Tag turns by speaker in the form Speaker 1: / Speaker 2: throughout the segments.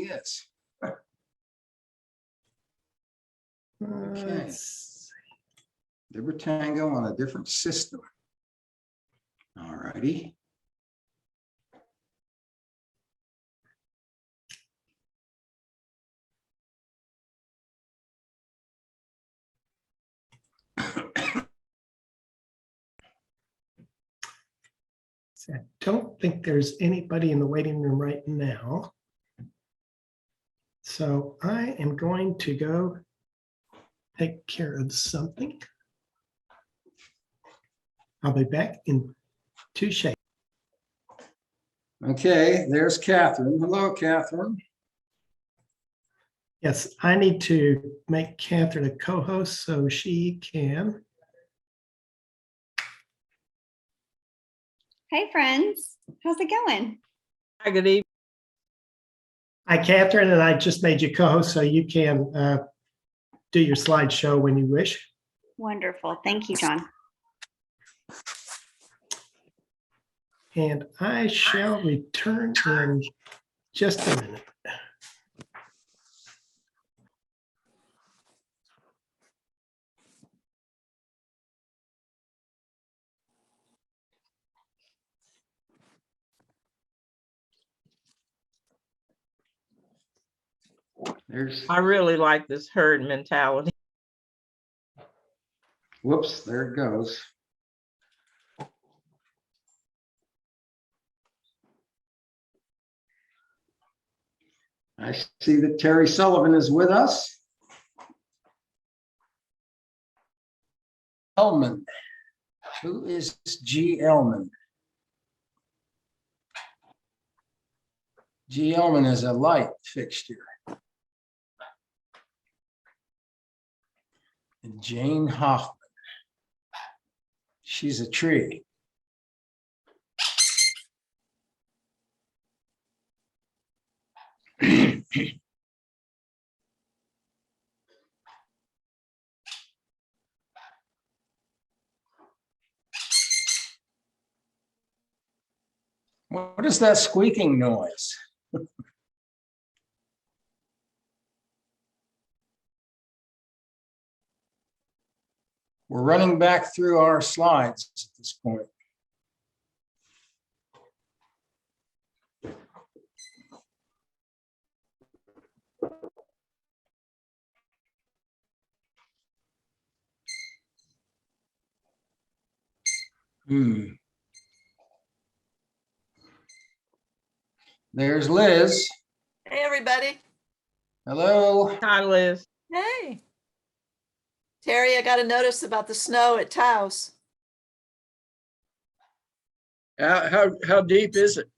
Speaker 1: is. Okay. Libertango on a different system. All righty.
Speaker 2: I don't think there's anybody in the waiting room right now. So I am going to go take care of something. I'll be back in 2 shakes.
Speaker 1: Okay, there's Catherine. Hello, Catherine.
Speaker 2: Yes, I need to make Catherine a co-host so she can.
Speaker 3: Hey friends, how's it going?
Speaker 4: Hi, good evening.
Speaker 2: Hi, Catherine, and I just made you co-host so you can do your slideshow when you wish.
Speaker 3: Wonderful. Thank you, John.
Speaker 2: And I shall return in just a minute.
Speaker 1: There's,
Speaker 4: I really like this herd mentality.
Speaker 1: whoops, there it goes. I see that Terry Sullivan is with us. Elman. Who is G. Elman? G. Elman is a light fixture. And Jane Hoffman. She's a tree. What is that squeaking noise? We're running back through our slides at this point. There's Liz.
Speaker 5: Hey, everybody.
Speaker 1: Hello.
Speaker 4: Hi, Liz.
Speaker 5: Hey. Terry, I got a notice about the snow at Taos.
Speaker 6: How deep is it?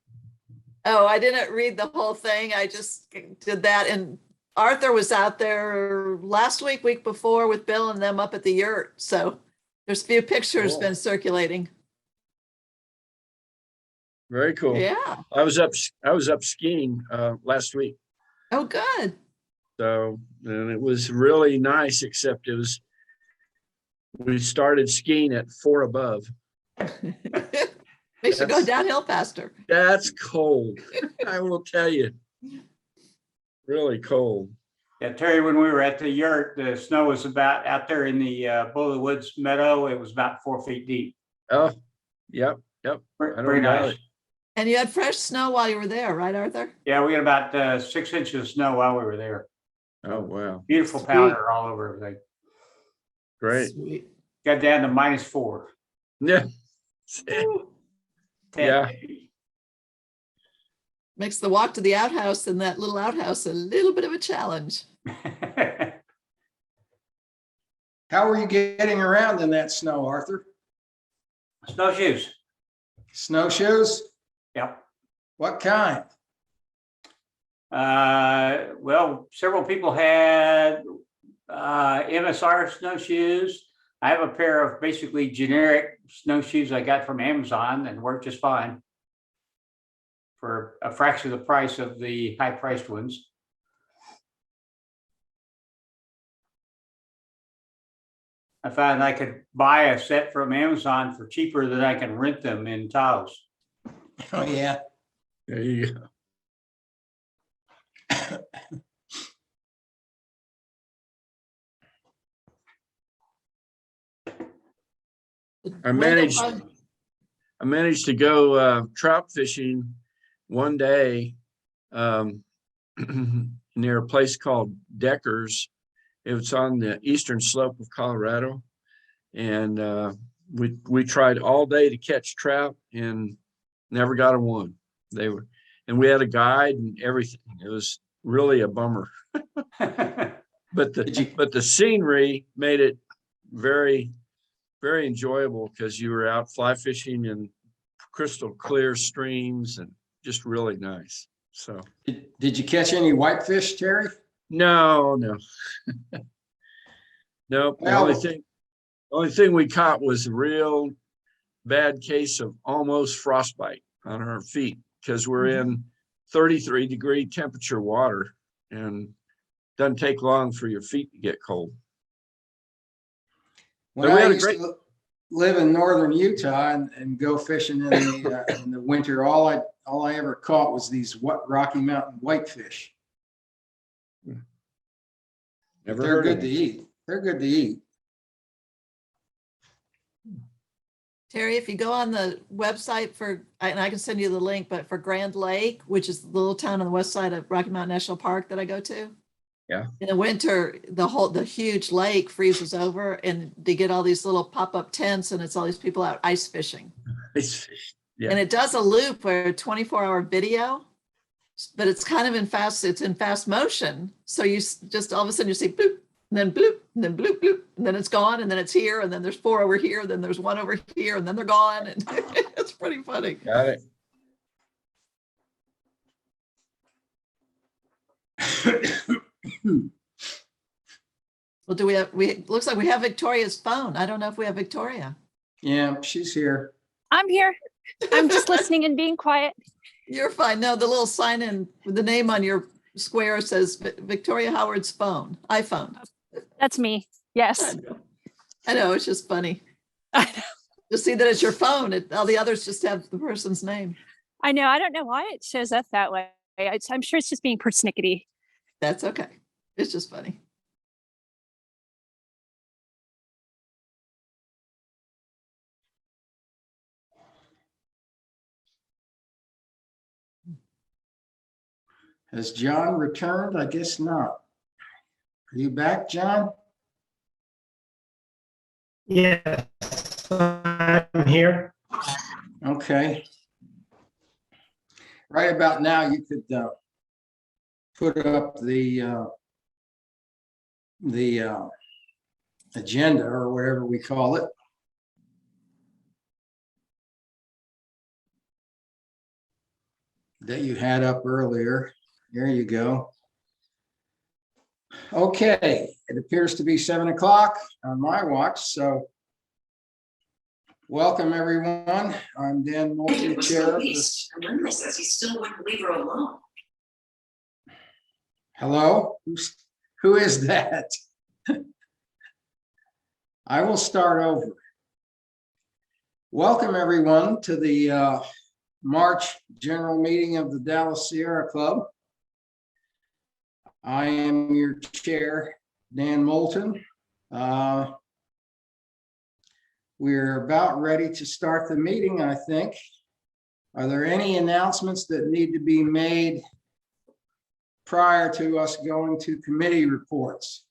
Speaker 5: Oh, I didn't read the whole thing. I just did that. And Arthur was out there last week, week before with Bill and them up at the yurt. So there's a few pictures
Speaker 6: Cool.
Speaker 5: been circulating.
Speaker 6: Very cool.
Speaker 5: Yeah.
Speaker 6: I was up skiing last week,
Speaker 5: Oh, good.
Speaker 6: so and it was really nice. Except we started skiing at 4 above.
Speaker 5: Makes you go
Speaker 6: That's-
Speaker 5: downhill faster.
Speaker 6: That's cold. I will tell you, really cold.
Speaker 7: Yeah, Terry, when we were at the yurt, the snow was about out there in the Bowl of the Woods meadow. It was about 4 feet deep.
Speaker 6: Oh, yep. I don't
Speaker 7: Very
Speaker 6: doubt
Speaker 7: nice.
Speaker 6: it.
Speaker 5: And you had fresh snow while you were there, right, Arthur?
Speaker 7: Yeah, we had about 6 inches of snow while we were there.
Speaker 6: Oh, wow.
Speaker 7: Beautiful powder all over everything.
Speaker 6: Great.
Speaker 5: Sweet.
Speaker 7: Got down to -4.
Speaker 6: Yeah. Yeah.
Speaker 5: Makes the walk to the outhouse and that little outhouse a little bit of a challenge.
Speaker 1: How are you getting around in that snow, Arthur?
Speaker 7: Snowshoes.
Speaker 1: Snowshoes?
Speaker 7: Yep.
Speaker 1: What kind?
Speaker 7: Well, several people had MSR snowshoes. I have a pair of basically generic snowshoes I got from Amazon and work just fine for a fraction of the price of the high-priced ones. I found I could buy a set from Amazon for cheaper than I can rent them in Taos.
Speaker 1: Oh, yeah.
Speaker 6: There you go. I managed to go trout fishing one day near a place called Deckers. It was on the eastern slope of Colorado. And we tried all day to catch trout and never got a one. And we had a guide and everything. It was really a bummer. But the scenery made it very, very enjoyable because you were out fly fishing in crystal clear streams and just really nice. So
Speaker 1: Did you catch any whitefish, Terry?
Speaker 6: no. Nope. The
Speaker 1: Well-
Speaker 6: only thing we caught was a real bad case of almost frostbite on our feet because we're in 33-degree temperature water and doesn't take long for your feet to get cold.
Speaker 1: When
Speaker 6: But we
Speaker 1: I
Speaker 6: had a
Speaker 1: used
Speaker 6: great-
Speaker 1: to live in northern Utah and go fishing in the winter, all I ever caught was these Rocky Mountain whitefish.
Speaker 6: Never
Speaker 1: They're
Speaker 6: heard of
Speaker 1: good to
Speaker 6: it.
Speaker 1: eat. They're good to eat.
Speaker 5: Terry, if you go on the website and I can send you the link, but for Grand Lake, which is the little town on the west side of Rocky Mountain National Park that I go to.
Speaker 6: Yeah.
Speaker 5: In the winter, the huge lake freezes over and they get all these little pop-up tents and it's all these people out ice fishing.
Speaker 6: Yeah.
Speaker 5: And it does a loop where a 24-hour video, but it's kind of in fast motion. So you just all of a sudden you see bloop, and then bloop, and then bloop, bloop, and then it's gone, and then it's here, and then there's 4 over here, then there's 1 over here, and then they're gone. And it's pretty funny.
Speaker 6: Got it.
Speaker 5: Well, looks like we have Victoria's phone. I don't know if we have Victoria.
Speaker 1: Yeah, she's here.
Speaker 8: I'm here. I'm just listening and being quiet.
Speaker 5: You're fine. No, the little sign in with the name on your square says Victoria Howard's phone, iPhone.
Speaker 8: That's me. Yes.
Speaker 5: I know, it's just funny.
Speaker 8: I know.
Speaker 5: To see that it's your phone. All the others just have the person's name.
Speaker 8: I know. I don't know why it shows up that way. I'm sure it's just being persnickety.
Speaker 5: That's okay. It's just funny.
Speaker 1: Has John returned? I guess not. Are you back, John?
Speaker 2: Yes, I'm here.
Speaker 1: Okay. Right about now, you could put up the agenda or whatever we call it. That you had up earlier. There you go. Okay, it appears to be 7 o'clock on my watch, so welcome, everyone. I'm Dan Moulton, Chair of the...
Speaker 9: Linda says he still wouldn't leave her alone.
Speaker 1: Hello? Who is that? I will start over. Welcome, everyone, to the March General Meeting of the Dallas Sierra Club. I am your chair, Dan Moulton. We're about ready to start the meeting, I think. Are there any announcements that need to be made prior to us going to committee reports?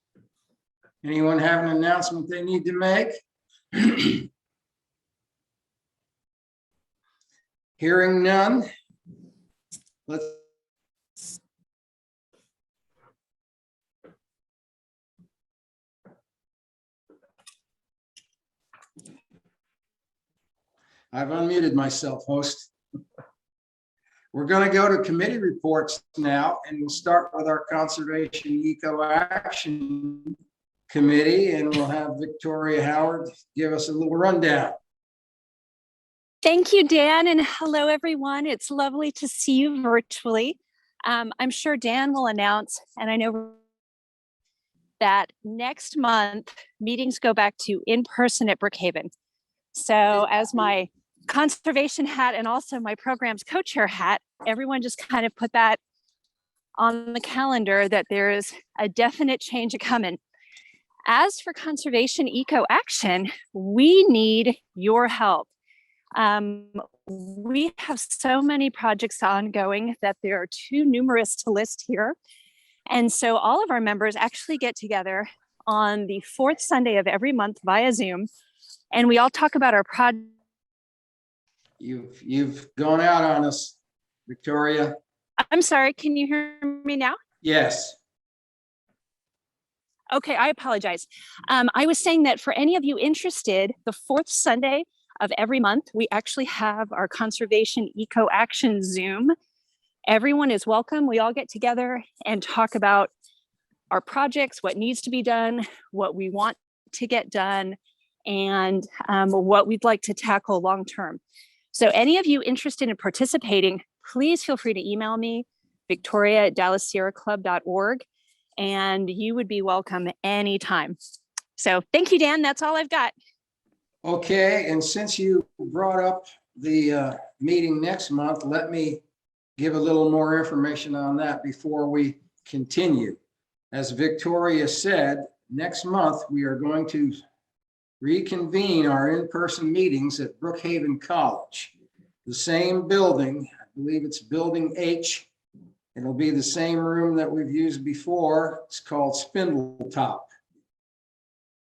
Speaker 1: Anyone have an announcement they need to make? Hearing none. Let's I've unmuted myself, host. We're going to go to committee reports now, and we'll start with our Conservation Eco Action Committee, and we'll have Victoria Howard give us a little rundown.
Speaker 8: Thank you, Dan, and hello, everyone. It's lovely to see you virtually. I'm sure Dan will announce, and I know that next month, meetings go back to in-person at Brookhaven. So as my conservation hat and also my program's co-chair hat, everyone just kind of put that on the calendar that there is a definite change coming. As for conservation eco action, we need your help. We have so many projects ongoing that there are too numerous to list here. And so all of our members actually get together on the fourth Sunday of every month via Zoom, and we all talk about our project.
Speaker 1: You've gone out on us, Victoria.
Speaker 8: I'm sorry, can you hear me now?
Speaker 1: Yes.
Speaker 8: Okay, I apologize. I was saying that for any of you interested, the fourth Sunday of every month, we actually have our Conservation Eco Action Zoom. Everyone is welcome. We all get together and talk about our projects, what needs to be done, what we want to get done, and what we'd like to tackle long term. So any of you interested in participating, please feel free to email me, victoria@dallassierraclub.org, and you would be welcome anytime. So thank you, Dan. That's all I've got.
Speaker 1: Okay, and since you brought up the meeting next month, let me give a little more information on that before we continue. As Victoria said, next month we are going to reconvene our in-person meetings at Brookhaven College. The same building, I believe it's Building H. It'll be the same room that we've used before. It's called Spindletop.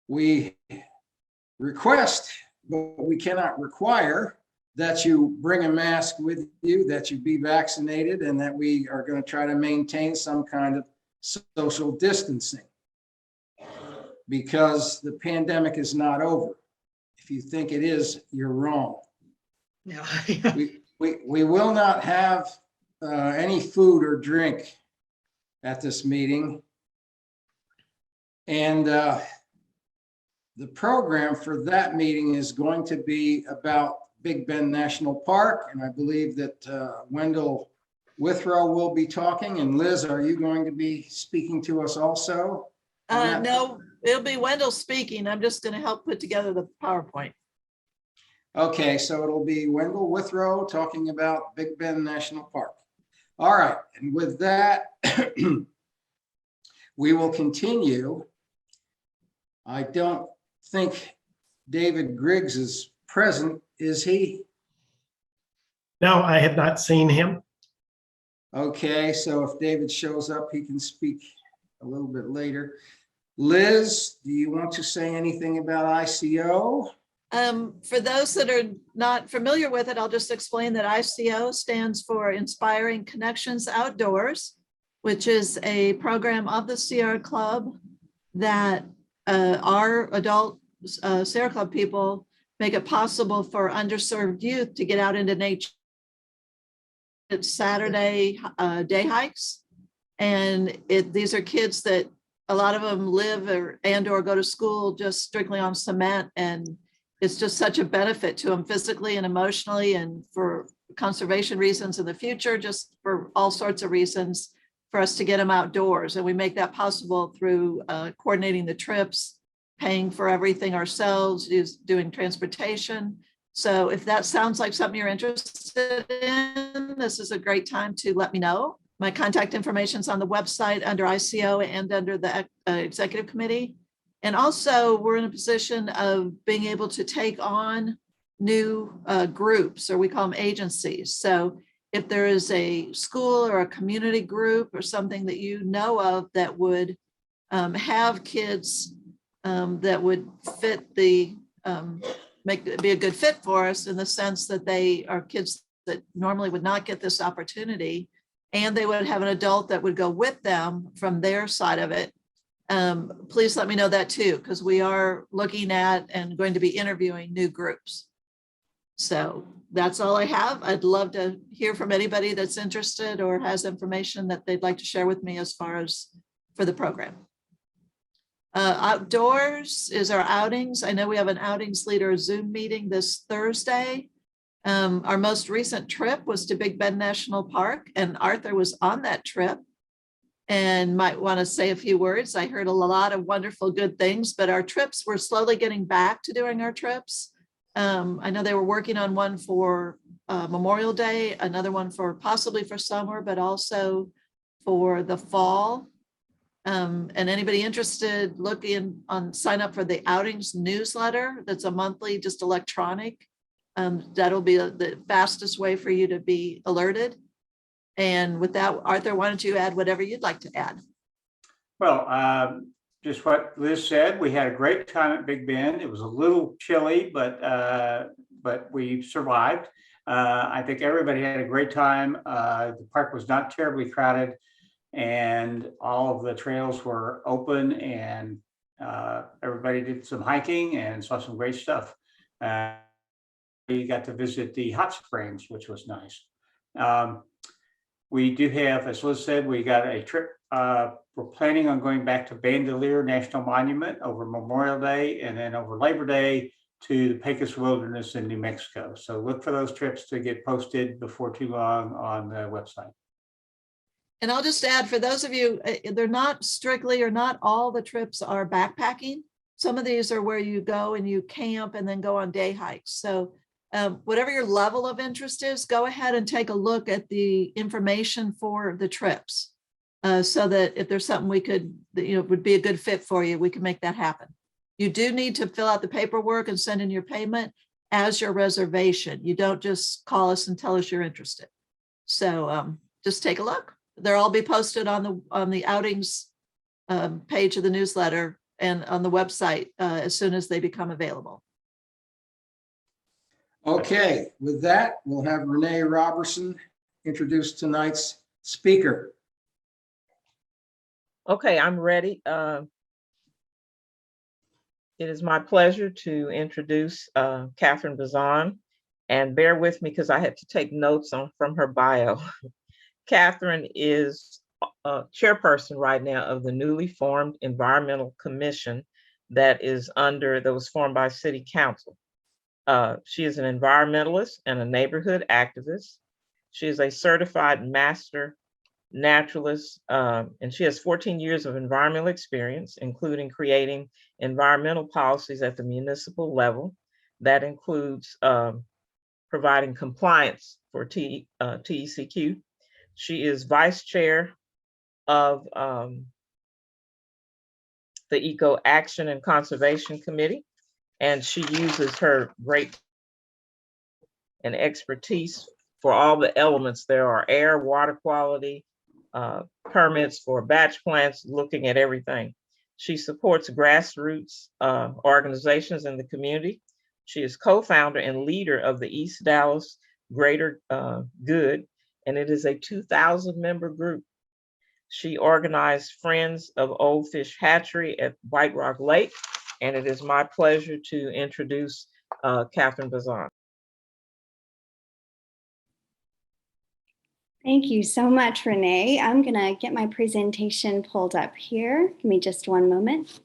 Speaker 1: We request, but we cannot require, that you bring a mask with you, that you be vaccinated, and that we are going to try to maintain some kind of social distancing, because the pandemic is not over. If you think it is, you're wrong.
Speaker 2: No.
Speaker 1: We will not have any food or drink at this meeting. And the program for that meeting is going to be about Big Bend National Park. And I believe that Wendell Withrow will be talking. And Liz, are you going to be speaking to us also?
Speaker 5: No, it'll be Wendell speaking. I'm just going to help put together the PowerPoint.
Speaker 1: Okay, so it'll be Wendell Withrow talking about Big Bend National Park. All right, and with that, we will continue. I don't think David Griggs is present, is he?
Speaker 2: No, I have not seen him.
Speaker 1: Okay, so if David shows up, he can speak a little bit later. Liz, do you want to say anything about ICO?
Speaker 5: For those that are not familiar with it, I'll just explain that ICO stands for Inspiring Connections Outdoors, which is a program of the Sierra Club that our adult Sierra Club people make it possible for underserved youth to get out into nature. It's Saturday day hikes, and these are kids that a lot of them live or go to school just strictly on cement, and it's just such a benefit to them physically and emotionally, and for conservation reasons in the future, just for all sorts of reasons, for us to get them outdoors. And we make that possible through coordinating the trips, paying for everything ourselves, doing transportation. So if that sounds like something you're interested in, this is a great time to let me know. My contact information is on the website under ICO and under the executive committee. And also we're in a position of being able to take on new groups, or we call them agencies. So if there is a school or a community group or something that you know of that would have kids that would fit be a good fit for us, in the sense that they are kids that normally would not get this opportunity, and they would have an adult that would go with them from their side of it, please let me know that too, because we are looking at and going to be interviewing new groups. So that's all I have. I'd love to hear from anybody that's interested or has information that they'd like to share with me as far as for the program. Outdoors is our outings. I know we have an outings leader Zoom meeting this Thursday. Our most recent trip was to Big Bend National Park, and Arthur was on that trip and might want to say a few words. I heard a lot of wonderful, good things, but our trips, we're slowly getting back to doing our trips. I know they were working on one for Memorial Day, another one for possibly for summer, but also for the fall. And anybody interested, sign up for the Outings newsletter. That's a monthly, just electronic. That'll be the fastest way for you to be alerted. And with that, Arthur, why don't you add whatever you'd like to add?
Speaker 7: Well, just what Liz said, we had a great time at Big Bend. It was a little chilly, but we survived. I think everybody had a great time. The park was not terribly crowded, and all of the trails were open, and everybody did some hiking and saw some great stuff. We got to visit the hot springs, which was nice. We do have, as Liz said, we got a trip. We're planning on going back to Bandelier National Monument over Memorial Day and then over Labor Day to the Pecos Wilderness in New Mexico. So look for those trips to get posted before too long on the website.
Speaker 5: And I'll just add, for those of you, they're not strictly, or not all the trips are backpacking. Some of these are where you go and you camp and then go on day hikes. So whatever your level of interest is, go ahead and take a look at the information for the trips. So that if there's something we could, would be a good fit for you, we can make that happen. You do need to fill out the paperwork and send in your payment as your reservation. You don't just call us and tell us you're interested. So just take a look. They'll all be posted on the Outings page of the newsletter and on the website as soon as they become available.
Speaker 1: Okay, with that, we'll have Renee Robertson introduce tonight's speaker.
Speaker 4: Okay, I'm ready. It is my pleasure to introduce Catherine Bazan, and bear with me because I had to take notes from her bio. Catherine is chairperson right now of the newly formed Environmental Commission that was formed by City Council. She is an environmentalist and a neighborhood activist. She is a certified master naturalist, and she has 14 years of environmental experience, including creating environmental policies at the municipal level. That includes providing compliance for TECQ. She is vice chair of the Eco Action and Conservation Committee, and she uses her great and expertise for all the elements. There are air, water quality, permits for batch plants, looking at everything. She supports grassroots organizations in the community. She is co-founder and leader of the East Dallas Greater Good, and it is a 2,000 member group. She organized Friends of Old Fish Hatchery at White Rock Lake, and it is my pleasure to introduce Catherine Bazan.
Speaker 3: Thank you so much, Renee. I'm going to get my presentation pulled up here. Give me just one moment.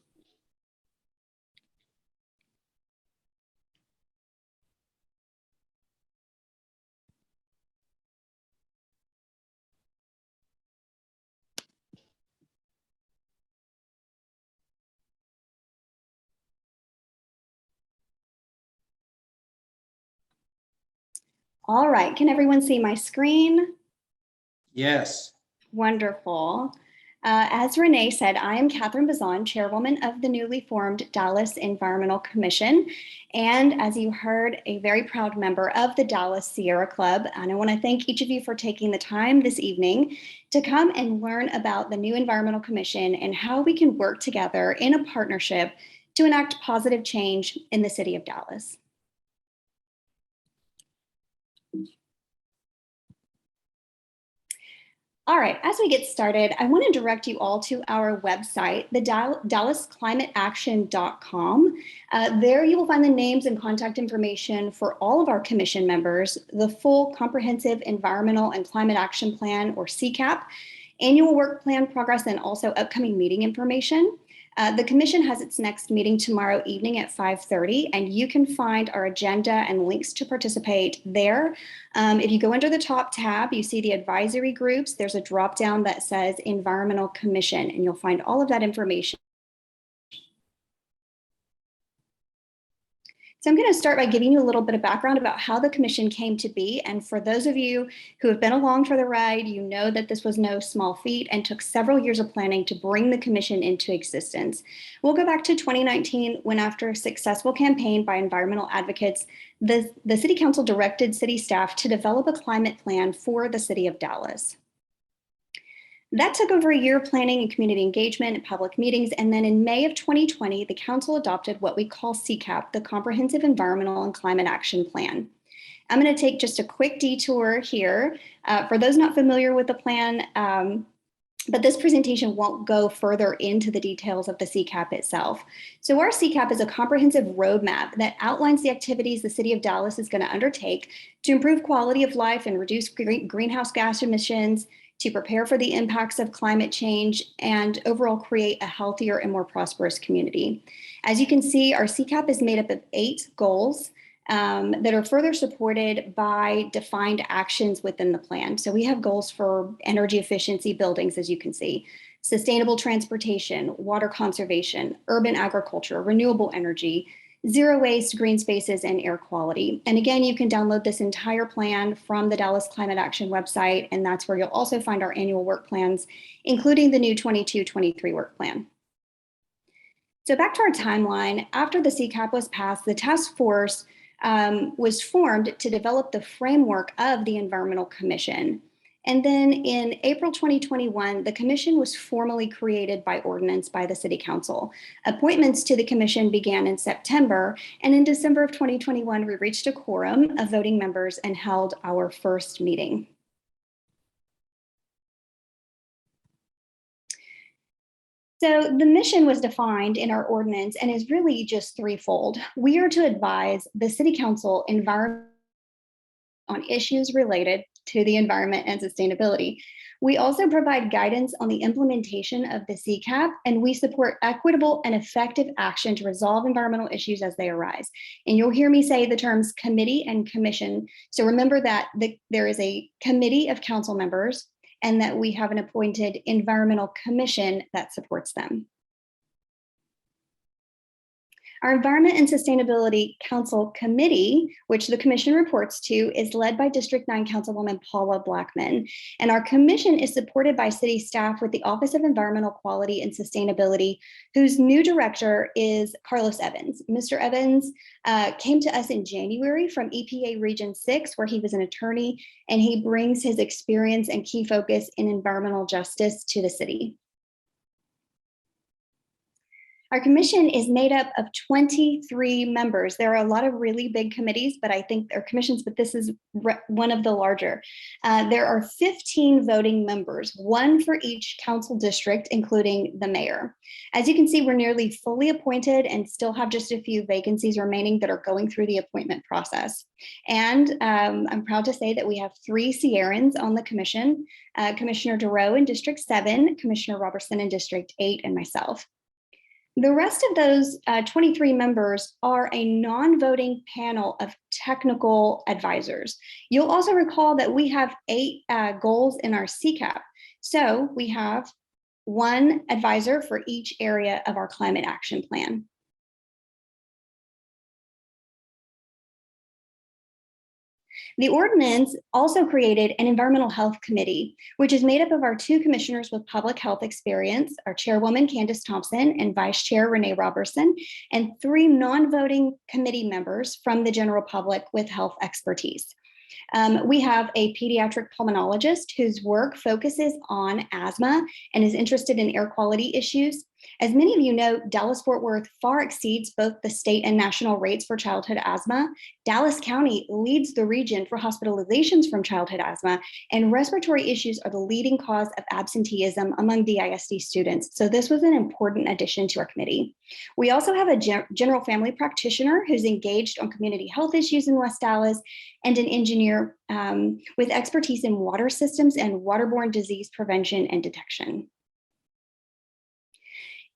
Speaker 3: All right, can everyone see my screen?
Speaker 1: Yes.
Speaker 3: Wonderful. As Renee said, I am Catherine Bazan, chairwoman of the newly formed Dallas Environmental Commission. And as you heard, a very proud member of the Dallas Sierra Club. And I want to thank each of you for taking the time this evening to come and learn about the new Environmental Commission and how we can work together in a partnership to enact positive change in the city of Dallas. All right, as we get started, I want to direct you all to our website, the DallasClimateAction.com. There you will find the names and contact information for all of our commission members, the full Comprehensive Environmental and Climate Action Plan, or CCAP, annual work plan progress, and also upcoming meeting information. The commission has its next meeting tomorrow evening at 5:30, and you can find our agenda and links to participate there. If you go under the top tab, you see the advisory groups. There's a drop down that says Environmental Commission, and you'll find all of that information. So I'm going to start by giving you a little bit of background about how the commission came to be. And for those of you who have been along for the ride, you know that this was no small feat and took several years of planning to bring the commission into existence. We'll go back to 2019 when, after a successful campaign by environmental advocates, the City Council directed city staff to develop a climate plan for the city of Dallas. That took over a year of planning and community engagement and public meetings. And then in May of 2020, the council adopted what we call CCAP, the Comprehensive Environmental and Climate Action Plan. I'm going to take just a quick detour here. For those not familiar with the plan, but this presentation won't go further into the details of the CCAP itself. So our CCAP is a comprehensive roadmap that outlines the activities the city of Dallas is going to undertake to improve quality of life and reduce greenhouse gas emissions, to prepare for the impacts of climate change, and overall create a healthier and more prosperous community. As you can see, our CCAP is made up of 8 goals that are further supported by defined actions within the plan. So we have goals for energy efficiency buildings, as you can see, sustainable transportation, water conservation, urban agriculture, renewable energy, zero waste, green spaces, and air quality. And again, you can download this entire plan from the Dallas Climate Action website, and that's where you'll also find our annual work plans, including the new 22-23 work plan. So back to our timeline, after the CCAP was passed, the task force was formed to develop the framework of the Environmental Commission. And then in April 2021, the commission was formally created by ordinance by the City Council. Appointments to the commission began in September, and in December of 2021, we reached a quorum of voting members and held our first meeting. So the mission was defined in our ordinance and is really just threefold. We are to advise the City Council on issues related to the environment and sustainability. We also provide guidance on the implementation of the CCAP, and we support equitable and effective action to resolve environmental issues as they arise. And you'll hear me say the terms committee and commission. So remember that there is a committee of council members and that we have an appointed environmental commission that supports them. Our Environment and Sustainability Council Committee, which the commission reports to, is led by District 9 Councilwoman Paula Blackman. And our commission is supported by city staff with the Office of Environmental Quality and Sustainability, whose new director is Carlos Evans. Mr. Evans came to us in January from EPA Region 6, where he was an attorney, and he brings his experience and key focus in environmental justice to the city. Our commission is made up of 23 members. There are a lot of really big committees, but I think they're commissions, but this is one of the larger. There are 15 voting members, 1 for each council district, including the mayor. As you can see, we're nearly fully appointed and still have just a few vacancies remaining that are going through the appointment process. And I'm proud to say that we have 3 Sierrans on the commission, Commissioner Duro in District 7, Commissioner Robertson in District 8, and myself. The rest of those 23 members are a non-voting panel of technical advisors. You'll also recall that we have 8 goals in our CCAP. So we have 1 advisor for each area of our climate action plan. The ordinance also created an environmental health committee, which is made up of our 2 commissioners with public health experience, our chairwoman, Candace Thompson, and vice chair, Renee Robertson, and 3 non-voting committee members from the general public with health expertise. We have a pediatric pulmonologist whose work focuses on asthma and is interested in air quality issues. As many of you know, Dallas-Fort Worth far exceeds both the state and national rates for childhood asthma. Dallas County leads the region for hospitalizations from childhood asthma, and respiratory issues are the leading cause of absenteeism among DISD students. So this was an important addition to our committee. We also have a general family practitioner who's engaged on community health issues in West Dallas, and an engineer with expertise in water systems and waterborne disease prevention and detection.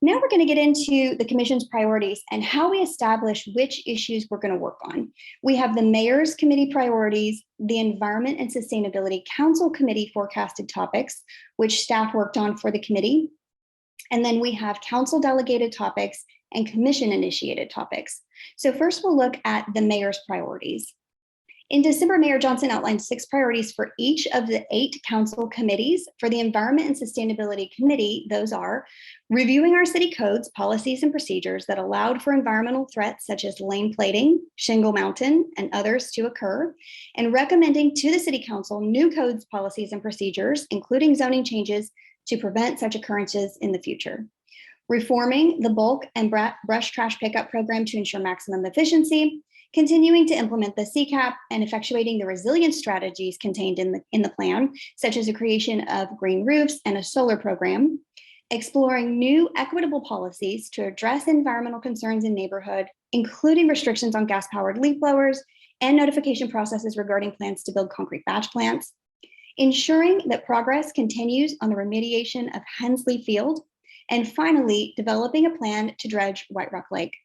Speaker 3: Now we're going to get into the commission's priorities and how we establish which issues we're going to work on. We have the mayor's committee priorities, the Environment and Sustainability Council Committee forecasted topics, which staff worked on for the committee. And then we have council delegated topics and commission-initiated topics. So first, we'll look at the mayor's priorities. In December, Mayor Johnson outlined 6 priorities for each of the 8 council committees. For the Environment and Sustainability Committee, those are reviewing our city codes, policies, and procedures that allowed for environmental threats such as lane plating, shingle mountain, and others to occur, and recommending to the City Council new codes, policies, and procedures, including zoning changes to prevent such occurrences in the future. Reforming the bulk and brush trash pickup program to ensure maximum efficiency, continuing to implement the CCAP, and effectuating the resilience strategies contained in the plan, such as the creation of green roofs and a solar program, exploring new equitable policies to address environmental concerns in neighborhood, including restrictions on gas-powered leaf blowers and notification processes regarding plans to build concrete batch plants, ensuring that progress continues on the remediation of Hensley Field, and finally, developing a plan to dredge White Rock Lake.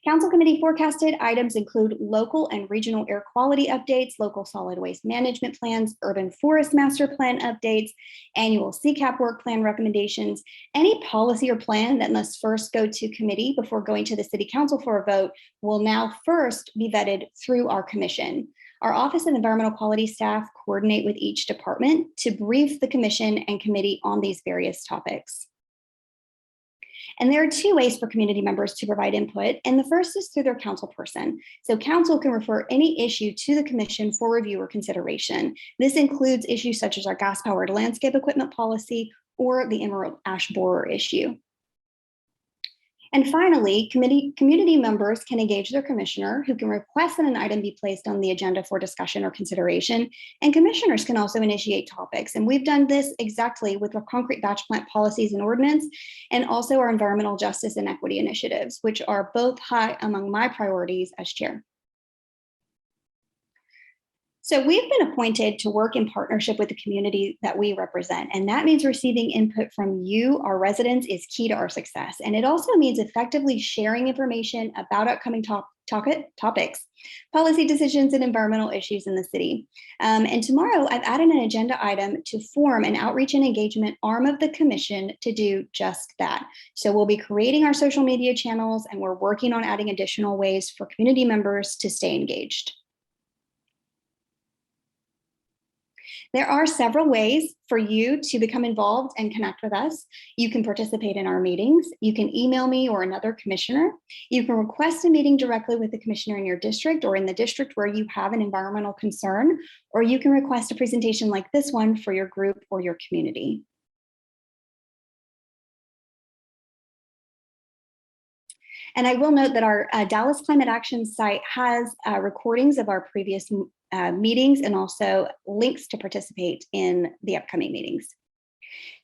Speaker 3: Council committee forecasted items include local and regional air quality updates, local solid waste management plans, urban forest master plan updates, annual CCAP work plan recommendations. Any policy or plan that must first go to committee before going to the City Council for a vote will now first be vetted through our commission. Our Office of Environmental Quality staff coordinate with each department to brief the commission and committee on these various topics. And there are 2 ways for community members to provide input, and the first is through their council person. So council can refer any issue to the commission for review or consideration. This includes issues such as our gas-powered landscape equipment policy or the emerald ash borer issue. And finally, community members can engage their commissioner, who can request that an item be placed on the agenda for discussion or consideration. And commissioners can also initiate topics. And we've done this exactly with our concrete batch plant policies and ordinance, and also our environmental justice and equity initiatives, which are both high among my priorities as chair. So we've been appointed to work in partnership with the community that we represent, and that means receiving input from you, our residents, is key to our success. And it also means effectively sharing information about upcoming topics, policy decisions, and environmental issues in the city. And tomorrow, I've added an agenda item to form an outreach and engagement arm of the commission to do just that. So we'll be creating our social media channels, and we're working on adding additional ways for community members to stay engaged. There are several ways for you to become involved and connect with us. You can participate in our meetings. You can email me or another commissioner. You can request a meeting directly with the commissioner in your district or in the district where you have an environmental concern, or you can request a presentation like this one for your group or your community. And I will note that our Dallas Climate Action site has recordings of our previous meetings and also links to participate in the upcoming meetings.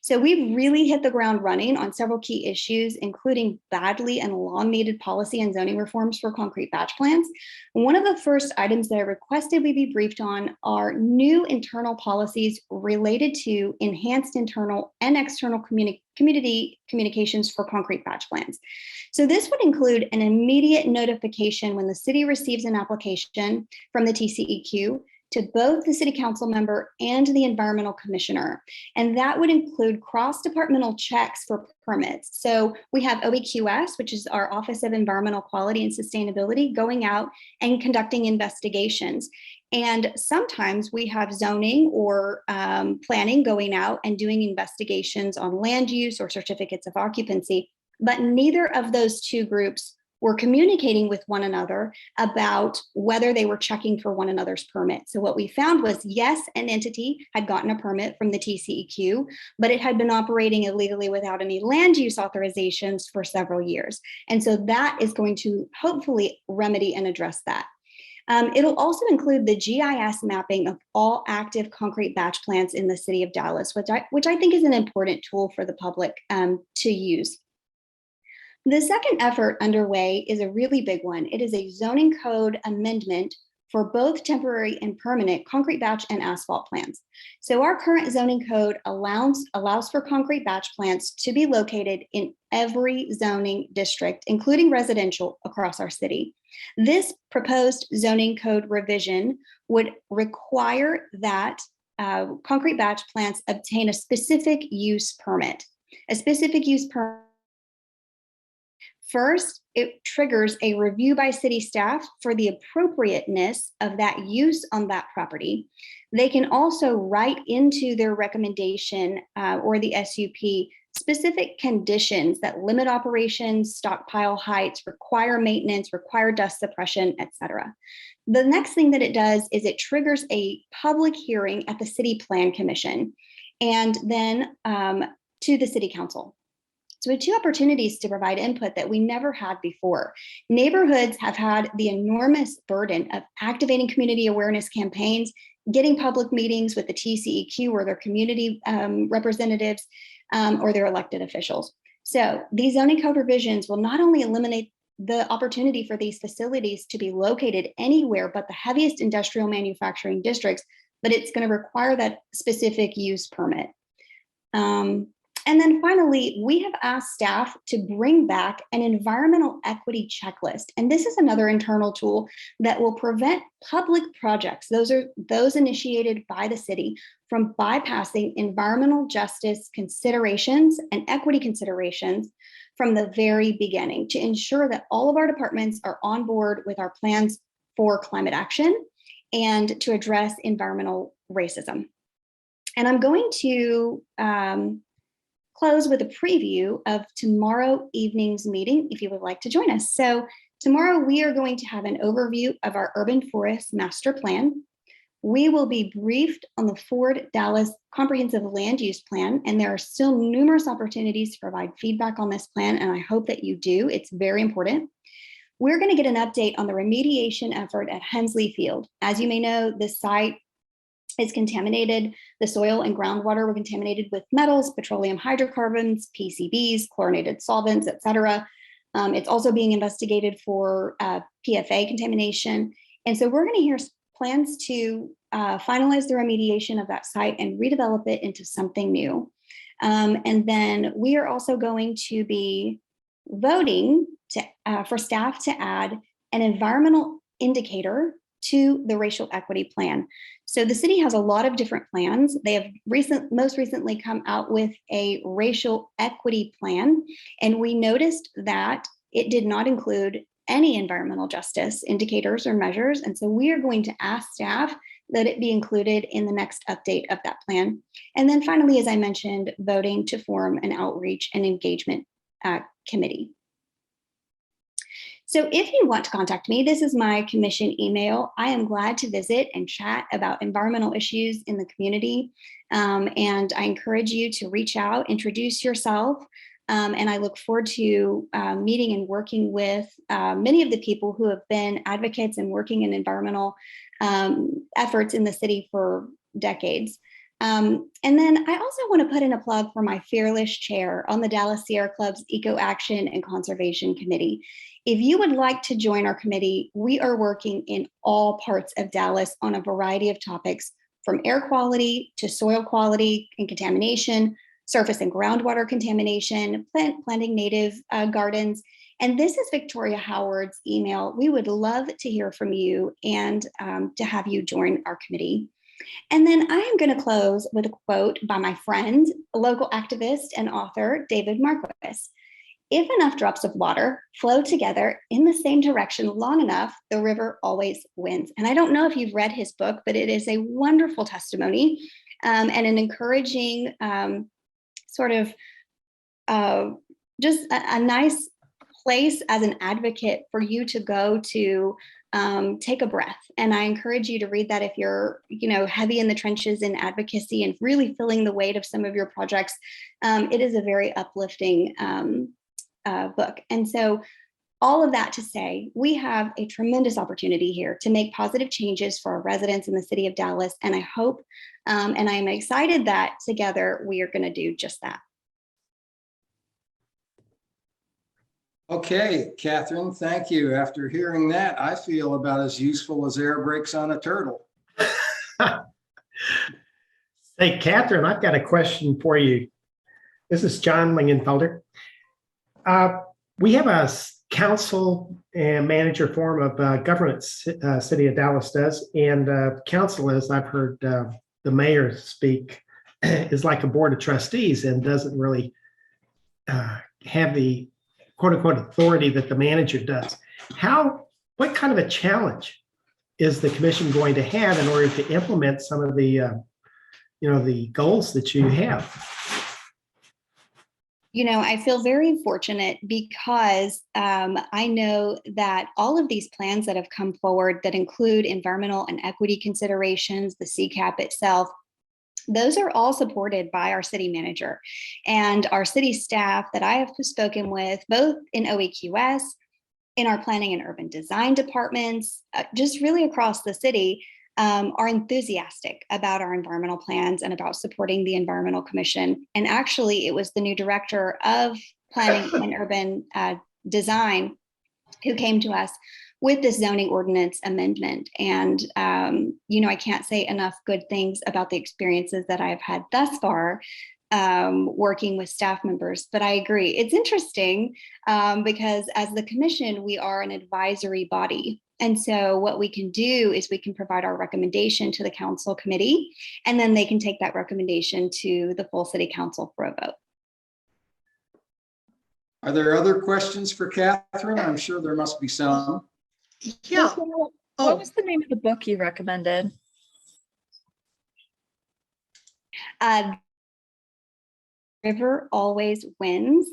Speaker 3: So we've really hit the ground running on several key issues, including badly and long needed policy and zoning reforms for concrete batch plants. One of the first items that I requested we be briefed on are new internal policies related to enhanced internal and external community communications for concrete batch plants. So this would include an immediate notification when the city receives an application from the TCEQ to both the city council member and the environmental commissioner. And that would include cross-departmental checks for permits. So we have OEQS, which is our Office of Environmental Quality and Sustainability, going out and conducting investigations. And sometimes we have zoning or planning going out and doing investigations on land use or certificates of occupancy, but neither of those 2 groups were communicating with one another about whether they were checking for one another's permit. So what we found was, yes, an entity had gotten a permit from the TCEQ, but it had been operating illegally without any land use authorizations for several years. And so that is going to hopefully remedy and address that. It'll also include the GIS mapping of all active concrete batch plants in the city of Dallas, which I think is an important tool for the public to use. The second effort underway is a really big one. It is a zoning code amendment for both temporary and permanent concrete batch and asphalt plants. So our current zoning code allows for concrete batch plants to be located in every zoning district, including residential, across our city. This proposed zoning code revision would require that concrete batch plants obtain a specific use permit. A specific use permit. First, it triggers a review by city staff for the appropriateness of that use on that property. They can also write into their recommendation or the SUP specific conditions that limit operations, stockpile heights, require maintenance, require dust suppression, etc. The next thing that it does is it triggers a public hearing at the City Plan Commission and then to the City Council. So we had two opportunities to provide input that we never had before. Neighborhoods have had the enormous burden of activating community awareness campaigns, getting public meetings with the TCEQ or their community representatives or their elected officials. So these zoning code revisions will not only eliminate the opportunity for these facilities to be located anywhere but the heaviest industrial manufacturing districts, but it's going to require that specific use permit. And then finally, we have asked staff to bring back an environmental equity checklist. And this is another internal tool that will prevent public projects, those initiated by the city, from bypassing environmental justice considerations and equity considerations from the very beginning to ensure that all of our departments are on board with our plans for climate action and to address environmental racism. And I'm going to close with a preview of tomorrow evening's meeting if you would like to join us. So tomorrow we are going to have an overview of our urban forest master plan. We will be briefed on the Ford Dallas comprehensive land use plan, and there are still numerous opportunities to provide feedback on this plan, and I hope that you do. It's very important. We're going to get an update on the remediation effort at Hensley Field. As you may know, the site is contaminated. The soil and groundwater were contaminated with metals, petroleum hydrocarbons, PCBs, chlorinated solvents, etc. It's also being investigated for PFA contamination. And so we're going to hear plans to finalize the remediation of that site and redevelop it into something new. And then we are also going to be voting for staff to add an environmental indicator to the racial equity plan. So the city has a lot of different plans. They have most recently come out with a racial equity plan, and we noticed that it did not include any environmental justice indicators or measures. And so we are going to ask staff that it be included in the next update of that plan. And then finally, as I mentioned, voting to form an outreach and engagement committee. So if you want to contact me, this is my commission email. I am glad to visit and chat about environmental issues in the community. And I encourage you to reach out, introduce yourself. And I look forward to meeting and working with many of the people who have been advocates and working in environmental efforts in the city for decades. And then I also want to put in a plug for my fearless chair on the Dallas Sierra Club's Eco Action and Conservation Committee. If you would like to join our committee, we are working in all parts of Dallas on a variety of topics, from air quality to soil quality and contamination, surface and groundwater contamination, planting native gardens. And this is Victoria Howard's email. We would love to hear from you and to have you join our committee. And then I am going to close with a quote by my friend, local activist and author, David Marquis. If enough drops of water flow together in the same direction long enough, the river always wins. And I don't know if you've read his book, but it is a wonderful testimony and an encouraging sort of just a nice place as an advocate for you to go to take a breath. And I encourage you to read that if you're, heavy in the trenches in advocacy and really feeling the weight of some of your projects. It is a very uplifting book. And so all of that to say, we have a tremendous opportunity here to make positive changes for our residents in the city of Dallas. And I hope, and I am excited that together we are going to do just that.
Speaker 1: Okay, Catherine, thank you. After hearing that, I feel about as useful as air brakes on a turtle.
Speaker 2: Hey, Catherine, I've got a question for you. This is John Lingenfelder. We have a council and manager form of governance, City of Dallas does, and council, as I've heard the mayor speak is like a board of trustees and doesn't really have the quote unquote authority that the manager does. What kind of a challenge is the commission going to have in order to implement some of the, the goals that you have?
Speaker 3: I feel very fortunate because I know that all of these plans that have come forward that include environmental and equity considerations, the CCAP itself, those are all supported by our city manager and our city staff that I have spoken with, both in OEQS, in our planning and urban design departments, just really across the city. Are enthusiastic about our environmental plans and about supporting the Environmental Commission. And actually, it was the new director of planning and urban design who came to us with this zoning ordinance amendment. And, I can't say enough good things about the experiences that I've had thus far working with staff members. But I agree, it's interesting because as the commission, we are an advisory body. And so what we can do is we can provide our recommendation to the council committee, and then they can take that recommendation to the full city council for a vote.
Speaker 1: Are there other questions for Catherine? I'm sure there must be some.
Speaker 10: Yeah.
Speaker 8: What was the name of the book you recommended?
Speaker 3: River Always Wins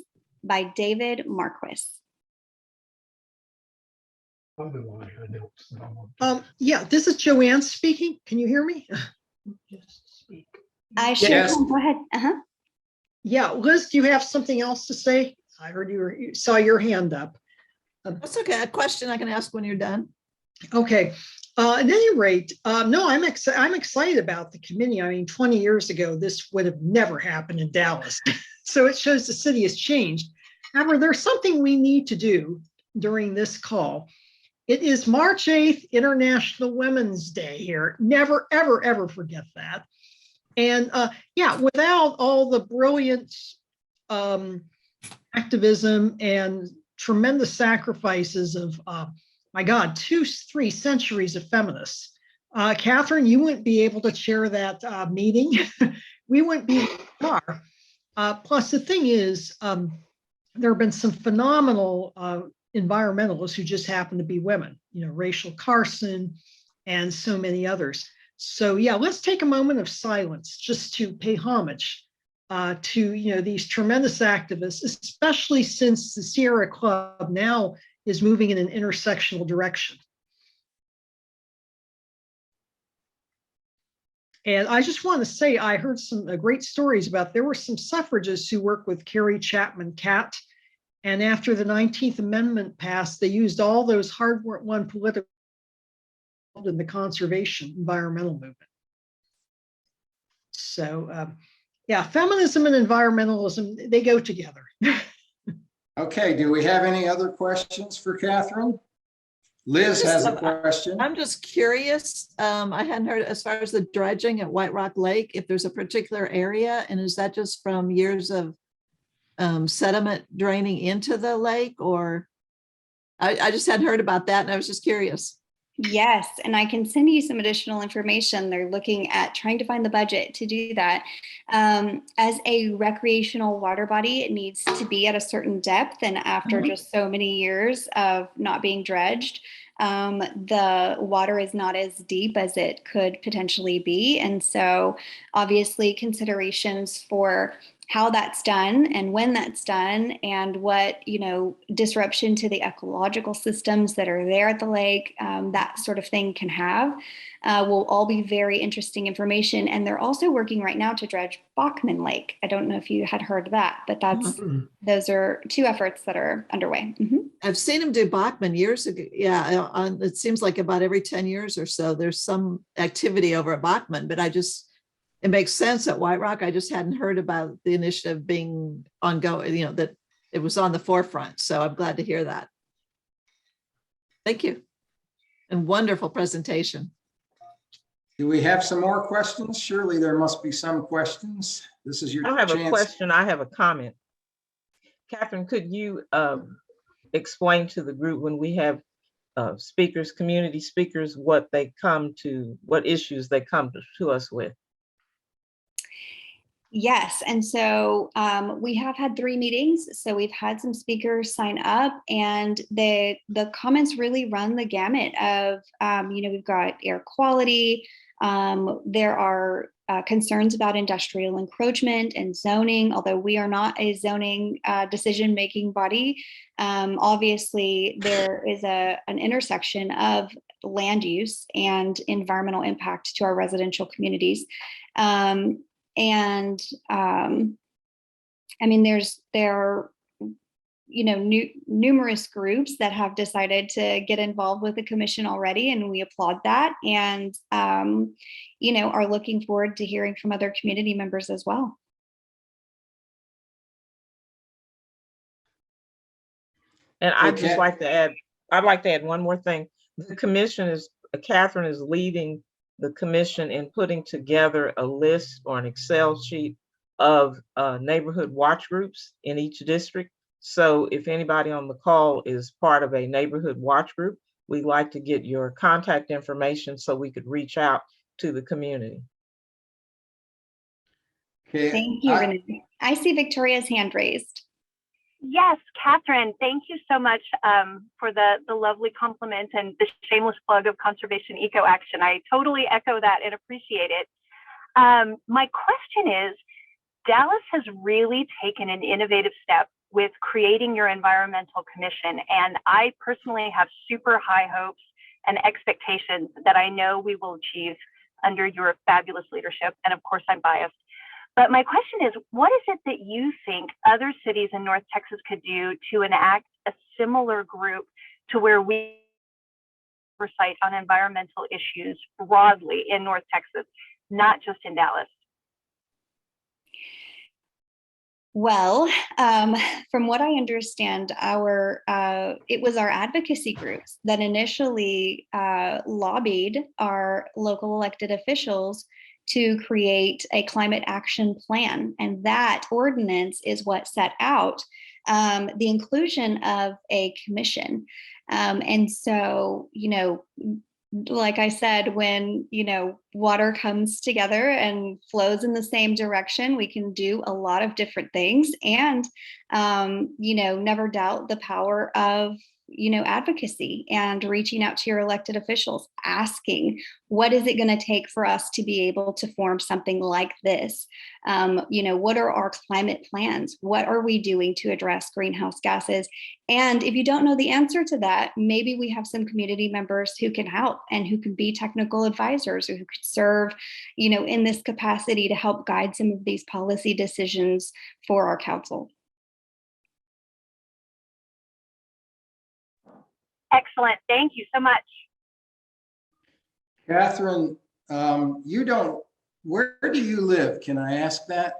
Speaker 3: by David Marquis.
Speaker 10: Yeah, this is Joanne speaking. Can you hear me?
Speaker 3: I sure
Speaker 1: Yes.
Speaker 3: can. Go ahead.
Speaker 10: Yeah, Liz, do you have something else to say? I heard saw your hand up.
Speaker 5: That's okay. A question I can ask when you're done.
Speaker 10: Okay. At any rate, no, I'm excited about the committee. I mean, 20 years ago, this would have never happened in Dallas. So it shows the city has changed. However, there's something we need to do during this call. It is March 8th, International Women's Day here. Never, ever, ever forget that. And without all the brilliant activism and tremendous sacrifices of, my God, 2-3 centuries of feminists. Catherine, you wouldn't be able to chair that meeting. We wouldn't be far. Plus, the thing is, there have been some phenomenal environmentalists who just happen to be women, Rachel Carson and so many others. So yeah, let's take a moment of silence just to pay homage to these tremendous activists, especially since the Sierra Club now is moving in an intersectional direction. And I just want to say, I heard some great stories about there were some suffragists who worked with Carrie Chapman Catt. And after the 19th Amendment passed, they used all those hard-won political in the conservation environmental movement. So feminism and environmentalism, they go together.
Speaker 1: Okay, do we have any other questions for Catherine? Liz has a question.
Speaker 5: I'm just curious. I hadn't heard as far as the dredging at White Rock Lake, if there's a particular area, and is that just from years of sediment draining into the lake, or I just hadn't heard about that, and I was just curious.
Speaker 3: Yes, and I can send you some additional information. They're looking at trying to find the budget to do that. As a recreational water body, it needs to be at a certain depth, and after just so many years of not being dredged, the water is not as deep as it could potentially be. And so obviously considerations for how that's done and when that's done and what, disruption to the ecological systems that are there at the lake, that sort of thing can have, will all be very interesting information. And they're also working right now to dredge Bachman Lake. I don't know if you had heard of that, but those are two efforts that are underway.
Speaker 5: I've seen him do Bachman years ago. Yeah, it seems like about every 10 years or so, there's some activity over at Bachman, but it makes sense at White Rock. I just hadn't heard about the initiative being ongoing, that it was on the forefront. So I'm glad to hear that. Thank you. And wonderful presentation.
Speaker 1: Do we have some more questions? Surely there must be some questions. This is your
Speaker 4: I don't have
Speaker 1: chance.
Speaker 4: a question. I have a comment. Catherine, could you explain to the group when we have speakers, community speakers, what issues they come to us with?
Speaker 3: Yes, and so we have had 3 meetings. So we've had some speakers sign up, and the comments really run the gamut of, we've got air quality. There are concerns about industrial encroachment and zoning, although we are not a zoning decision-making body. Obviously, there is an intersection of land use and environmental impact to our residential communities. There are numerous groups that have decided to get involved with the commission already, and we applaud that, and are looking forward to hearing from other community members as well.
Speaker 4: And I'd
Speaker 1: Okay.
Speaker 4: just like to add, I'd like to add one more thing. The commission is, Catherine is leading the commission in putting together a list or an Excel sheet of neighborhood watch groups in each district. So if anybody on the call is part of a neighborhood watch group, we'd like to get your contact information so we could reach out to the community.
Speaker 1: Okay.
Speaker 3: Thank you, Renee. I see Victoria's hand raised.
Speaker 11: Yes, Catherine, thank you so much for the lovely compliment and the shameless plug of Conservation Eco Action. I totally echo that and appreciate it. My question is, Dallas has really taken an innovative step with creating your environmental commission, and I personally have super high hopes and expectations that I know we will achieve under your fabulous leadership. And of course, I'm biased. But my question is, what is it that you think other cities in North Texas could do to enact a similar group to where we oversight on environmental issues broadly in North Texas, not just in Dallas?
Speaker 3: Well, from what I understand, it was our advocacy groups that initially lobbied our local elected officials to create a climate action plan. And that ordinance is what set out the inclusion of a commission. And so, like I said, when, water comes together and flows in the same direction, we can do a lot of different things, and, never doubt the power of, advocacy and reaching out to your elected officials, asking, what is it going to take for us to be able to form something like this? What are our climate plans? What are we doing to address greenhouse gases? And if you don't know the answer to that, maybe we have some community members who can help and who can be technical advisors, or who could serve, in this capacity to help guide some of these policy decisions for our council.
Speaker 11: Excellent. Thank you so much.
Speaker 1: Catherine, where do you live? Can I ask that?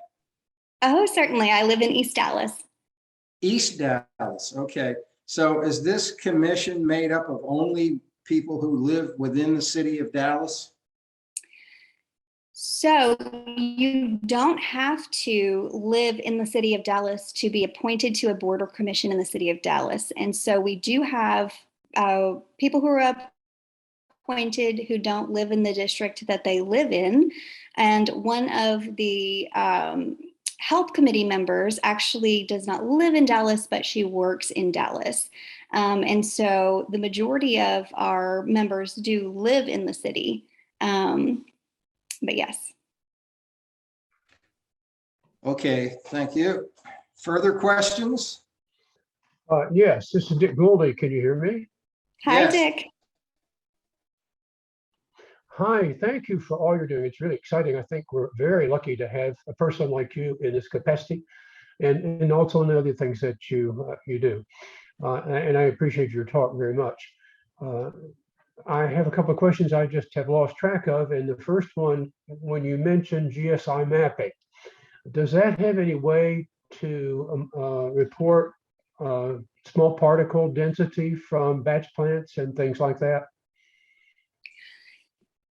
Speaker 3: Oh, certainly. I live in East Dallas.
Speaker 1: East Dallas. Okay. So is this commission made up of only people who live within the city of Dallas?
Speaker 3: So you don't have to live in the city of Dallas to be appointed to a board or commission in the city of Dallas. And so we do have people who are appointed who don't live in the district that they live in. And one of the health committee members actually does not live in Dallas, but she works in Dallas. And so the majority of our members do live in the city. But yes.
Speaker 1: Okay, thank you. Further questions?
Speaker 12: Yes, this is Dick Goldie. Can you hear me?
Speaker 3: Hi,
Speaker 1: Yes.
Speaker 3: Dick.
Speaker 12: Hi, thank you for all you're doing. It's really exciting. I think we're very lucky to have a person like you in this capacity, and also in the other things that you do. And I appreciate your talk very much. I have a couple of questions I just have lost track of. And the first one, when you mentioned GSI mapping, does that have any way to report small particle density from batch plants and things like that?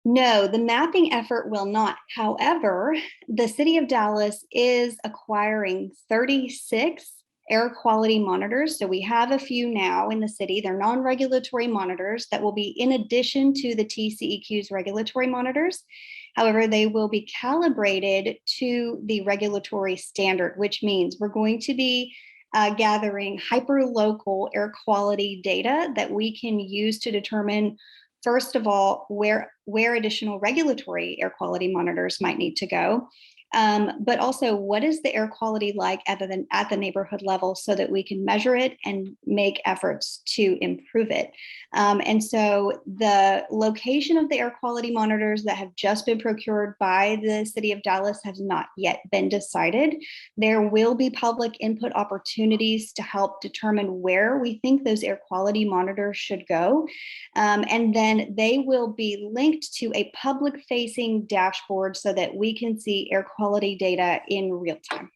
Speaker 3: No, the mapping effort will not. However, the city of Dallas is acquiring 36 air quality monitors. So we have a few now in the city. They're non-regulatory monitors that will be in addition to the TCEQ's regulatory monitors. However, they will be calibrated to the regulatory standard, which means we're going to be gathering hyperlocal air quality data that we can use to determine, first of all, where additional regulatory air quality monitors might need to go. But also, what is the air quality like at the neighborhood level so that we can measure it and make efforts to improve it. And so the location of the air quality monitors that have just been procured by the city of Dallas has not yet been decided. There will be public input opportunities to help determine where we think those air quality monitors should go. And then they will be linked to a public-facing dashboard so that we can see air quality data in real time.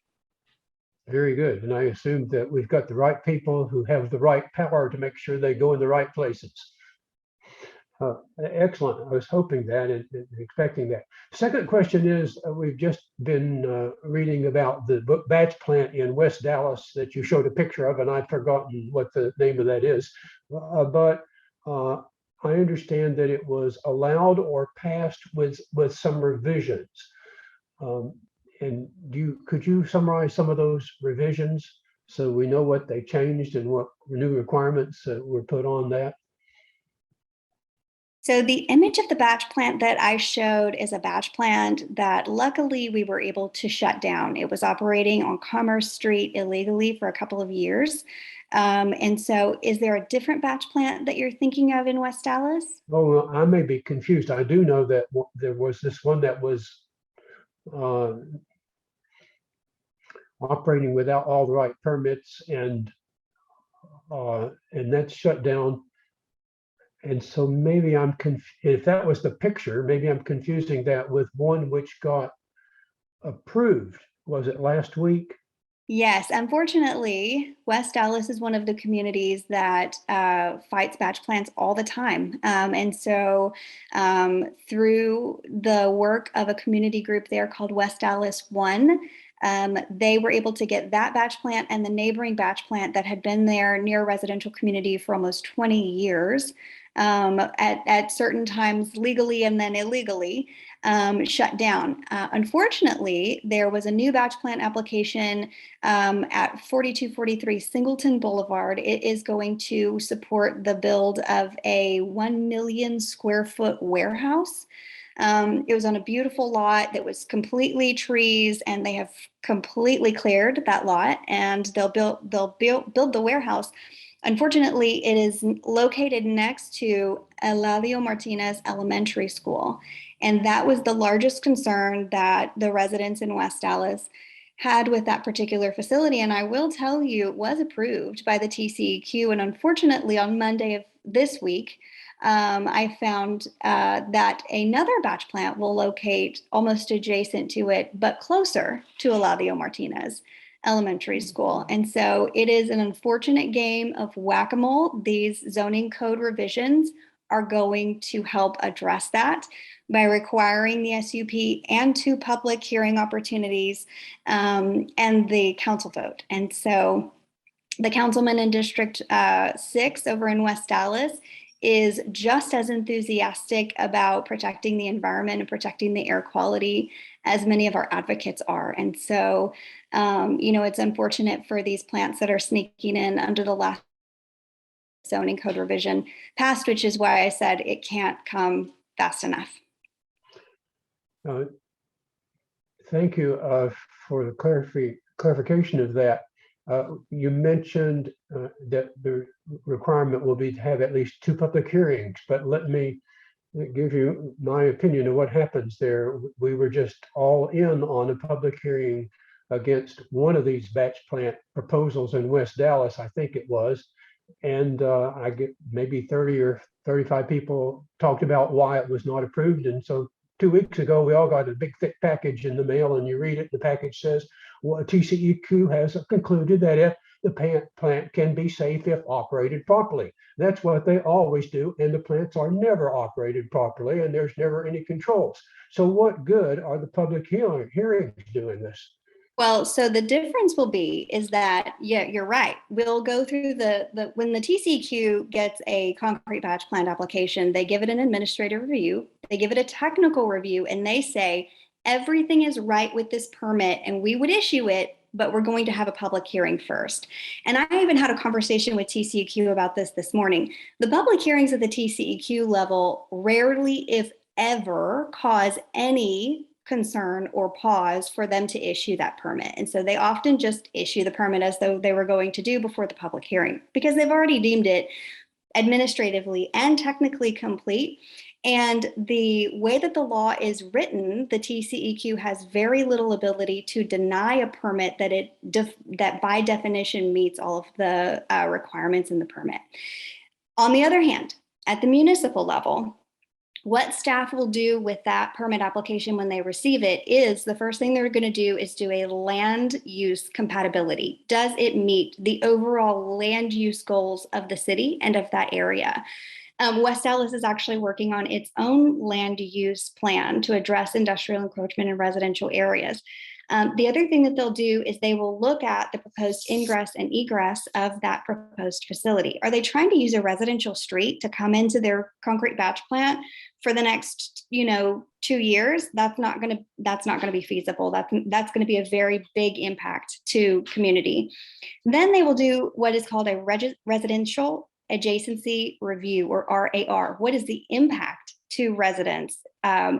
Speaker 12: Very good. And I assume that we've got the right people who have the right power to make sure they go in the right places. Excellent. I was hoping that and expecting that. Second question is, we've just been reading about the batch plant in West Dallas that you showed a picture of, and I've forgotten what the name of that is. But I understand that it was allowed or passed with some revisions. And could you summarize some of those revisions so we know what they changed and what new requirements were put on that?
Speaker 3: So the image of the batch plant that I showed is a batch plant that luckily we were able to shut down. It was operating on Commerce Street illegally for a couple of years. And so is there a different batch plant that you're thinking of in West Dallas?
Speaker 12: Oh, well, I may be confused. I do know that there was this one that was operating without all the right permits, and that's shut down. And so maybe if that was the picture, maybe I'm confusing that with one which got approved. Was it last week?
Speaker 3: Yes, unfortunately, West Dallas is one of the communities that fights batch plants all the time. And so through the work of a community group there called West Dallas One, they were able to get that batch plant and the neighboring batch plant that had been there near a residential community for almost 20 years at certain times legally and then illegally shut down. Unfortunately, there was a new batch plant application at 4243 Singleton Boulevard. It is going to support the build of a 1 million square foot warehouse. It was on a beautiful lot that was completely trees, and they have completely cleared that lot, and they'll build the warehouse. Unfortunately, it is located next to Eladio Martinez Elementary School, and that was the largest concern that the residents in West Dallas had with that particular facility. And I will tell you, it was approved by the TCEQ, and unfortunately, on Monday of this week, I found that another batch plant will locate almost adjacent to it, but closer to Eladio Martinez Elementary School. And so it is an unfortunate game of whack-a-mole. These zoning code revisions are going to help address that by requiring the SUP and 2 public hearing opportunities and the council vote. And so the councilman in District 6 over in West Dallas is just as enthusiastic about protecting the environment and protecting the air quality as many of our advocates are. And so, it's unfortunate for these plants that are sneaking in under the last zoning code revision passed, which is why I said it can't come fast enough.
Speaker 12: Thank you for the clarification of that. You mentioned that the requirement will be to have at least 2 public hearings, but let me give you my opinion of what happens there. We were just all in on a public hearing against one of these batch plant proposals in West Dallas, I think it was. And I get maybe 30 or 35 people talked about why it was not approved. And so 2 weeks ago, we all got a big thick package in the mail, and you read it, the package says, well, TCEQ has concluded that if the plant can be safe if operated properly. That's what they always do, and the plants are never operated properly, and there's never any controls. So what good are the public hearings doing this?
Speaker 3: Well, so the difference will be is that, yeah, you're right. We'll go through when the TCEQ gets a concrete batch plant application, they give it an administrative review, they give it a technical review, and they say, everything is right with this permit and we would issue it, but we're going to have a public hearing first. And I even had a conversation with TCEQ about this morning. The public hearings at the TCEQ level rarely, if ever, cause any concern or pause for them to issue that permit. And so they often just issue the permit as though they were going to do before the public hearing, because they've already deemed it administratively and technically complete. And the way that the law is written, the TCEQ has very little ability to deny a permit that by definition meets all of the requirements in the permit. On the other hand, at the municipal level, what staff will do with that permit application when they receive it is the first thing they're going to do is do a land use compatibility. Does it meet the overall land use goals of the city and of that area? West Allis is actually working on its own land use plan to address industrial encroachment in residential areas. The other thing that they'll do is they will look at the proposed ingress and egress of that proposed facility. Are they trying to use a residential street to come into their concrete batch plant for the next, 2 years? That's not going to be feasible. That's going to be a very big impact to community. Then they will do what is called a residential adjacency review, or RAR. What is the impact to residents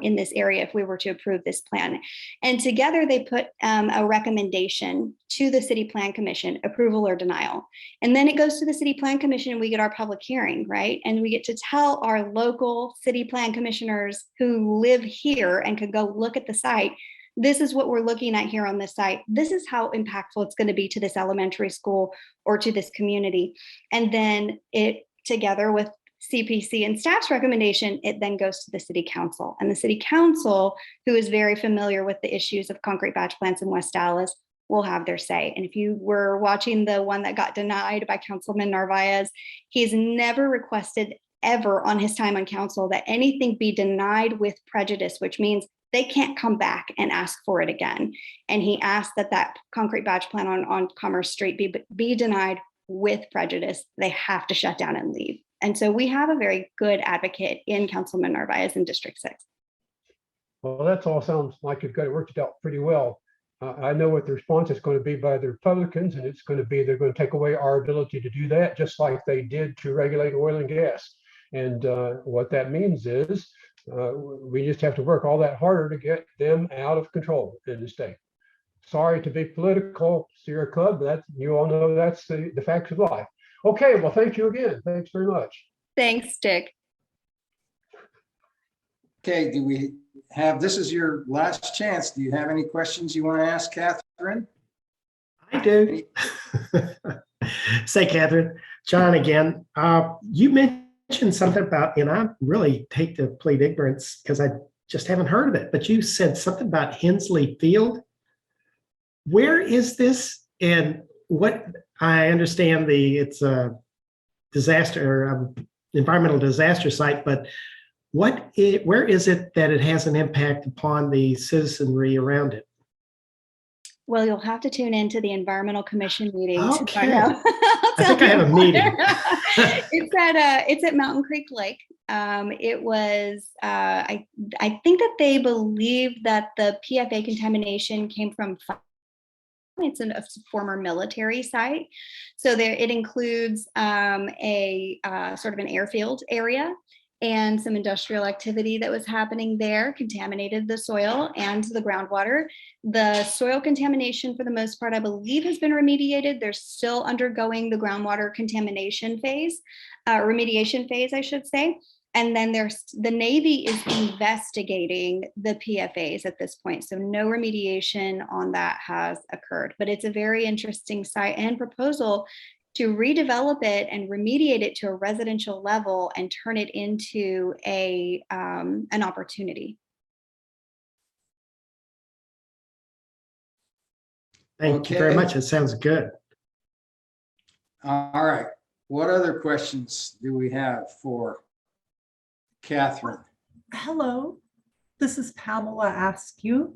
Speaker 3: in this area if we were to approve this plan? And together they put a recommendation to the City Plan Commission, approval or denial. And then it goes to the City Plan Commission and we get our public hearing, right? And we get to tell our local city plan commissioners who live here and could go look at the site, this is what we're looking at here on this site. This is how impactful it's going to be to this elementary school or to this community. And then it, together with CPC and staff's recommendation, it then goes to the city council. And the city council, who is very familiar with the issues of concrete batch plants in West Allis, will have their say. And if you were watching the one that got denied by Councilman Narvaez, he's never requested ever on his time on council that anything be denied with prejudice, which means they can't come back and ask for it again. And he asked that concrete batch plant on Commerce Street be denied with prejudice. They have to shut down and leave. And so we have a very good advocate in Councilman Narvaez in District 6.
Speaker 12: Well, that all sounds like you've got it worked out pretty well. I know what the response is going to be by the Republicans, and it's going to be they're going to take away our ability to do that, just like they did to regulate oil and gas. And what that means is we just have to work all that harder to get them out of control in the state. Sorry to be political, Sierra Club, but you all know that's the facts of life. Okay, well, thank you again. Thanks very much.
Speaker 3: Thanks, Dick.
Speaker 1: Okay, this is your last chance. Do you have any questions you want to ask Catherine?
Speaker 2: I do. Say, Catherine, John again. You mentioned something about, and I really hate to plead ignorance because I just haven't heard of it, but you said something about Hensley Field. Where is this? And what I understand it's a disaster, environmental disaster site, but where is it that it has an impact upon the citizenry around it?
Speaker 3: Well, you'll have to tune into the Environmental Commission meeting to
Speaker 2: Okay.
Speaker 3: find out.
Speaker 2: I think I have a meeting.
Speaker 3: It's at Mountain Creek Lake. It was, I think that they believe that the PFA contamination came from it's a former military site. So it includes a sort of an airfield area and some industrial activity that was happening there contaminated the soil and the groundwater. The soil contamination, for the most part, I believe has been remediated. They're still undergoing the groundwater contamination phase, remediation phase, I should say. And then the Navy is investigating the PFAs at this point. So no remediation on that has occurred, but it's a very interesting site and proposal to redevelop it and remediate it to a residential level and turn it into an opportunity.
Speaker 2: Thank you very much. It sounds good.
Speaker 1: All right. What other questions do we have for Catherine?
Speaker 13: Hello, this is Pamela Askew.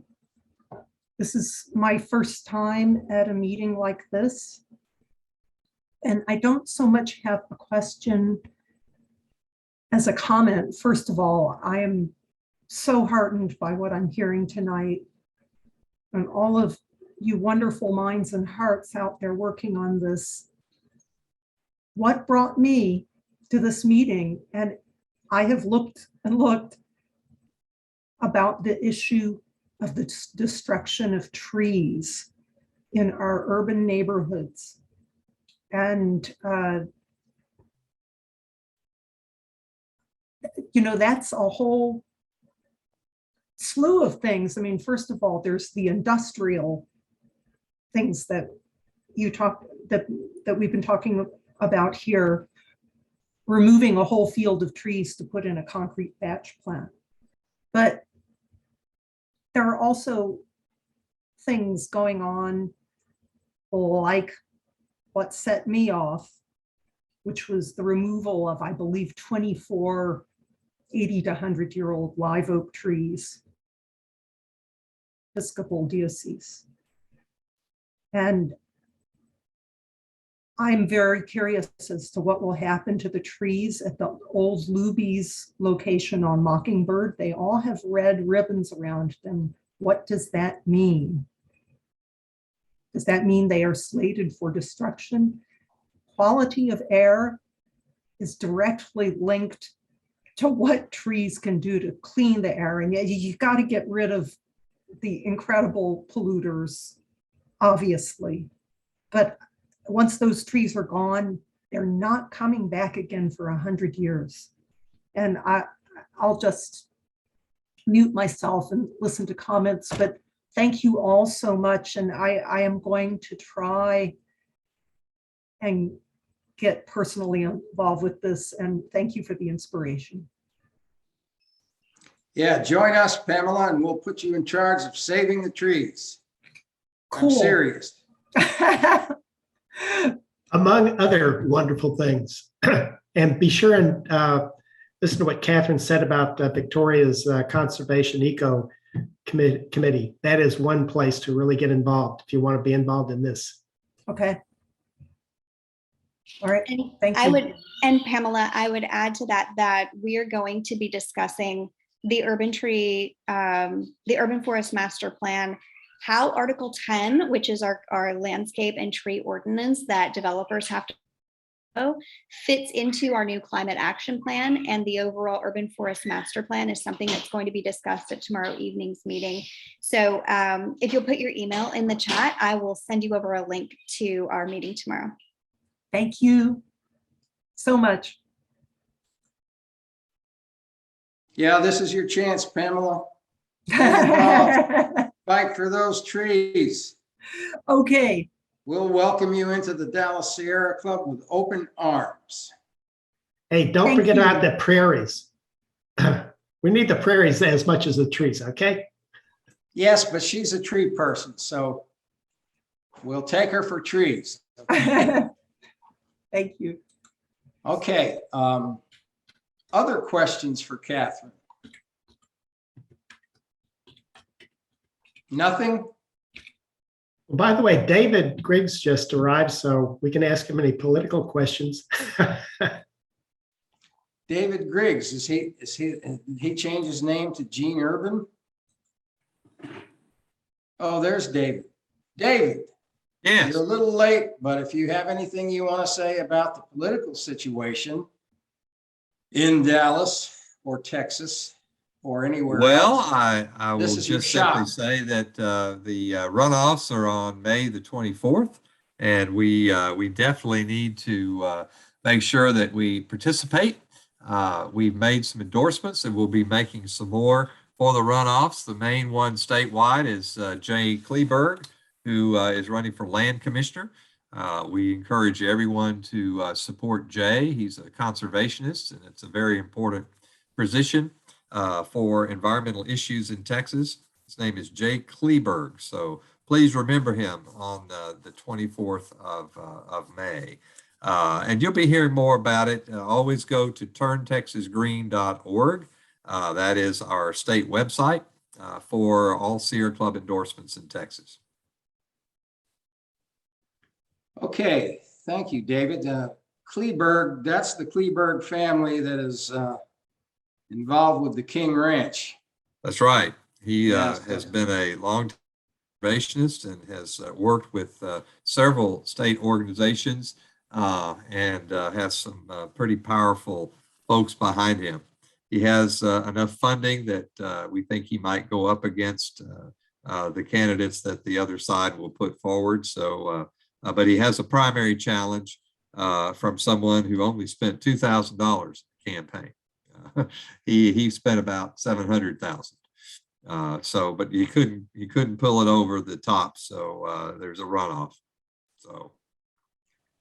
Speaker 13: This is my first time at a meeting like this. And I don't so much have a question as a comment. First of all, I am so heartened by what I'm hearing tonight, and all of you wonderful minds and hearts out there working on this. What brought me to this meeting, and I have looked and looked about the issue of the destruction of trees in our urban neighborhoods. And, you know, that's a whole slew of things. I mean, first of all, there's the industrial things that you talk that we've been talking about here, removing a whole field of trees to put in a concrete batch plant. But there are also things going on like what set me off, which was the removal of, I believe, 24 80 to 100-year-old live oak trees, Episcopal Diocese. And I'm very curious as to what will happen to the trees at the old Luby's location on Mockingbird. They all have red ribbons around them. What does that mean? Does that mean they are slated for destruction? Quality of air is directly linked to what trees can do to clean the air. And you've got to get rid of the incredible polluters, obviously. But once those trees are gone, they're not coming back again for 100 years. And I'll just mute myself and listen to comments, but thank you all so much. And I am going to try and get personally involved with this. And thank you for the inspiration.
Speaker 1: Yeah, join us, Pamela, and we'll put you in charge of saving the trees.
Speaker 13: Cool.
Speaker 1: I'm serious.
Speaker 2: Among other wonderful things. And be sure and listen to what Catherine said about Victoria's Conservation Eco Committee. That is one place to really get involved if you want to be involved in this.
Speaker 13: Okay. All right. Thank you.
Speaker 3: And Pamela, I would add to that we are going to be discussing the urban forest master plan, how Article 10, which is our landscape and tree ordinance that developers have to follow, fits into our new climate action plan, and the overall urban forest master plan is something that's going to be discussed at tomorrow evening's meeting. So if you'll put your email in the chat, I will send you over a link to our meeting tomorrow.
Speaker 13: Thank you so much.
Speaker 1: Yeah, this is your chance, Pamela. Get involved. Fight for those trees.
Speaker 13: Okay.
Speaker 1: We'll welcome you into the Dallas Sierra Club with open arms.
Speaker 2: Hey, don't forget about the prairies. We need the prairies as much as the trees, okay?
Speaker 1: Yes, but she's a tree person, so we'll take her for trees.
Speaker 13: Thank you.
Speaker 1: Okay. Other questions for Catherine? Nothing?
Speaker 2: By the way, David Griggs just arrived, so we can ask him any political questions.
Speaker 1: David Griggs, he changed his name to Gene Urban? Oh, there's David. David.
Speaker 14: Yes.
Speaker 1: You're a little late, but if you have anything you want to say about the political situation in Dallas or Texas or anywhere
Speaker 14: Well,
Speaker 1: else,
Speaker 14: I will
Speaker 1: this is your
Speaker 14: just simply
Speaker 1: shot.
Speaker 14: say that the runoffs are on May the 24th, and we definitely need to make sure that we participate. We've made some endorsements, and we'll be making some more for the runoffs. The main one statewide is Jay Kleberg, who is running for land commissioner. We encourage everyone to support Jay. He's a conservationist, and it's a very important position for environmental issues in Texas. His name is Jay Kleberg. So please remember him on the 24th of May. And you'll be hearing more about it. Always go to turntexasgreen.org. That is our state website. for all Sierra Club endorsements in Texas.
Speaker 1: Okay, thank you, David. Kleberg, that's the Kleberg family that is involved with the King Ranch.
Speaker 14: That's right. He
Speaker 1: Yes.
Speaker 14: has been a long conservationist and has worked with several state organizations and has some pretty powerful folks behind him. He has enough funding that we think he might go up against the candidates that the other side will put forward. So, but he has a primary challenge from someone who only spent $2,000 campaign. He spent about $700,000. So, but he couldn't pull it over the top. So there's a runoff. So,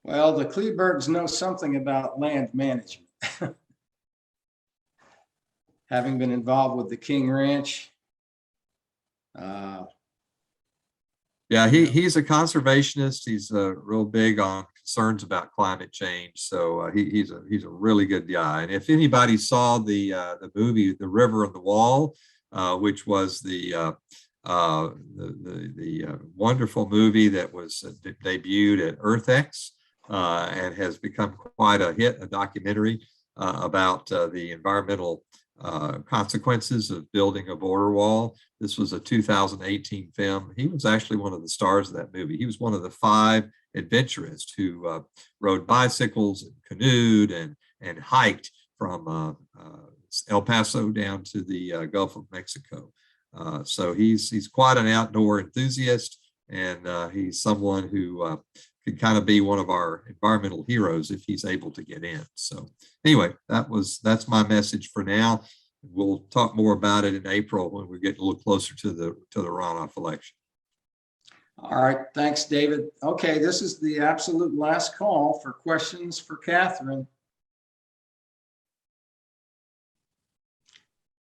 Speaker 1: well, the Klebergs know something about land management. Having been involved with the King Ranch.
Speaker 14: yeah, he's a conservationist. He's real big on concerns about climate change. So he's a really good guy. And if anybody saw the movie The River and the Wall, which was the wonderful movie that was debuted at EarthX and has become quite a hit, a documentary about the environmental consequences of building a border wall. This was a 2018 film. He was actually one of the stars of that movie. He was one of the 5 adventurists who rode bicycles and canoed and hiked from El Paso down to the Gulf of Mexico. So he's quite an outdoor enthusiast, and he's someone who could kind of be one of our environmental heroes if he's able to get in. So anyway, that's my message for now. We'll talk more about it in April when we get a little closer to the runoff election.
Speaker 1: All right, thanks, David. Okay, this is the absolute last call for questions for Catherine.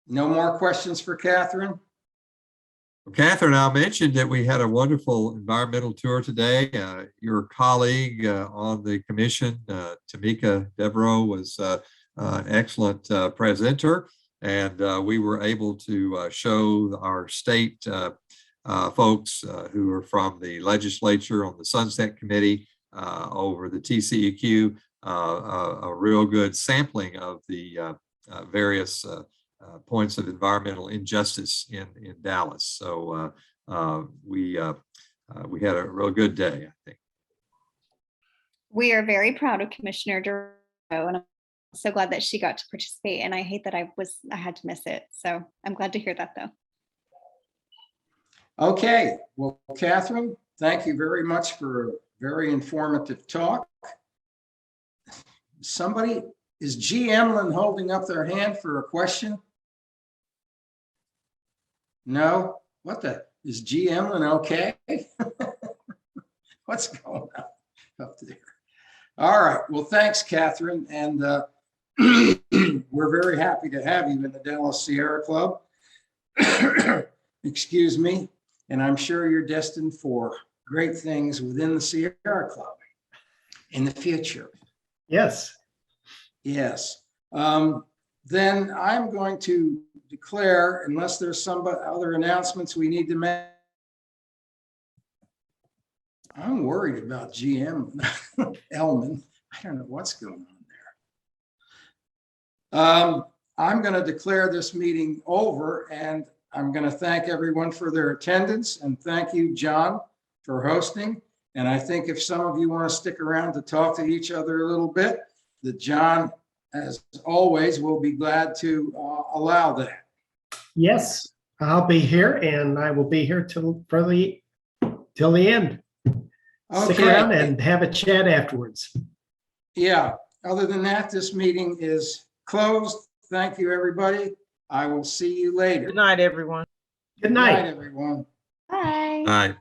Speaker 1: No more questions for Catherine?
Speaker 14: Well, Catherine, I mentioned that we had a wonderful environmental tour today. Your colleague on the commission, Tamika Devereaux, was an excellent presenter, and we were able to show our state folks who are from the legislature on the Sunset Committee over the TCEQ a real good sampling of the various points of environmental injustice in Dallas. So we had a real good day, I think.
Speaker 3: We are very proud of Commissioner Devereaux, and I'm so glad that she got to participate. And I hate that I had to miss it. So I'm glad to hear that, though.
Speaker 1: Okay, well, Catherine, thank you very much for a very informative talk. Somebody, is G. Emlyn holding up their hand for a question? No? What the, is G. Emlyn okay? What's going on up there? All right, well, thanks, Catherine. And we're very happy to have you in the Dallas Sierra Club. Excuse me. And I'm sure you're destined for great things within the Sierra Club in the future.
Speaker 2: Yes.
Speaker 1: Yes. Then I'm going to declare, unless there's some other announcements we need to make. I'm worried about GM Elman. I don't know what's going on there. I'm going to declare this meeting over, and I'm going to thank everyone for their attendance, and thank you, John, for hosting. And I think if some of you want to stick around to talk to each other a little bit, that John, as always, will be glad to allow that.
Speaker 2: Yes, I'll be here, and I will be here till the end. Stick around and have a chat afterwards.
Speaker 1: Yeah. Other than that, this meeting is closed. Thank you, everybody. I will see you later.
Speaker 4: Good night, everyone.
Speaker 2: Good night.
Speaker 1: Good night, everyone.
Speaker 3: Bye.
Speaker 14: All right.